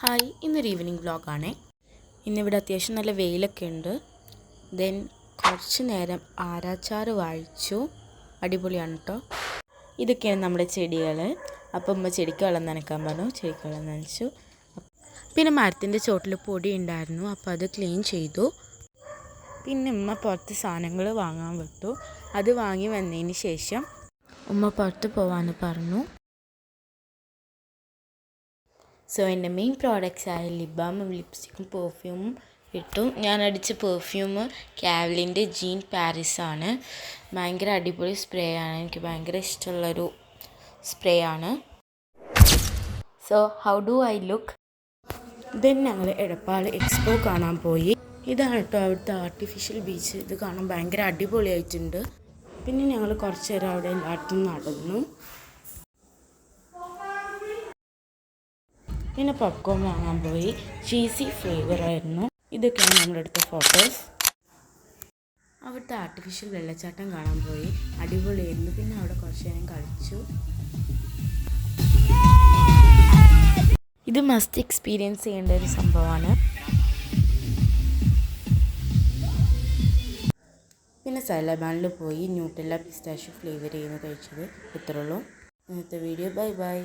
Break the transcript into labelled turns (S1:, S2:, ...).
S1: Hi, ഇന്നൊരു evening വ്ളോഗാണേ. ഇന്നിവിടെ അത്യാവശ്യം നല്ല വെയിലൊക്കെ ഉണ്ട്. ദെൻ കുറച്ച് നേരം ആരാച്ചാറ് വാഴിച്ചു. അടിപൊളിയാണ് കേട്ടോ. ഇതൊക്കെയാണ് നമ്മുടെ ചെടികൾ. അപ്പം ഉമ്മ ചെടിക്ക് വെള്ളം നനയ്ക്കാൻ പറഞ്ഞു. ചെടിക്ക് വെള്ളം നനച്ചു. പിന്നെ മരത്തിൻ്റെ ചോട്ടിൽ പൊടി ഉണ്ടായിരുന്നു, അപ്പോൾ അത് ക്ലീൻ ചെയ്തു. പിന്നെ ഉമ്മ പുറത്ത് സാധനങ്ങൾ വാങ്ങാൻ വിട്ടു. അത് വാങ്ങി വന്നതിന് ശേഷം ഉമ്മ പുറത്ത് പോകാമെന്ന് പറഞ്ഞു. സോ എൻ്റെ മെയിൻ പ്രോഡക്റ്റ്സ് ആയ ലിപ് ബാമും ലിപ്സ്റ്റിക്കും പെർഫ്യൂമും ഇട്ടു. ഞാൻ അടിച്ച പെർഫ്യൂം കാവ്ലിൻ്റെ ജീൻ പാരീസാണ്. ഭയങ്കര അടിപൊളി സ്പ്രേ ആണ്. എനിക്ക് ഭയങ്കര ഇഷ്ടമുള്ളൊരു സ്പ്രേ ആണ്. So how do I look? Then ഞങ്ങൾ എടപ്പാൾ എക്സ്പോ കാണാൻ പോയി. ഇതാണ് കേട്ടോ അവിടുത്തെ ആർട്ടിഫിഷ്യൽ ബീച്ച്. ഇത് കാണാൻ ഭയങ്കര അടിപൊളിയായിട്ടുണ്ട്. പിന്നെ ഞങ്ങൾ കുറച്ച് നേരം അവിടെ എല്ലായിടത്തും നടന്നു. പിന്നെ പോപ്കോൺ വാങ്ങാൻ പോയി. ചീസി ഫ്ലേവറായിരുന്നു. ഇതൊക്കെയാണ് നമ്മളെടുത്ത ഫോട്ടോസ്. അവിടുത്തെ ആർട്ടിഫിഷ്യൽ വെള്ളച്ചാട്ടം കാണാൻ പോയി. അടിപൊളിയായിരുന്നു. പിന്നെ അവിടെ കുറച്ച് നേരം കളിച്ചു. ഇത് മസ്റ്റ് എക്സ്പീരിയൻസ് ചെയ്യേണ്ട ഒരു സംഭവമാണ്. പിന്നെ സൈലബാനിൽ പോയി ന്യൂട്ടെല്ല പിസ്താഷ്യൂ ഫ്ലേവർ ചെയ്യുന്നത് കഴിച്ചത്. ഇത്രയുള്ളൂ ഇന്നത്തെ വീഡിയോ. Bye bye.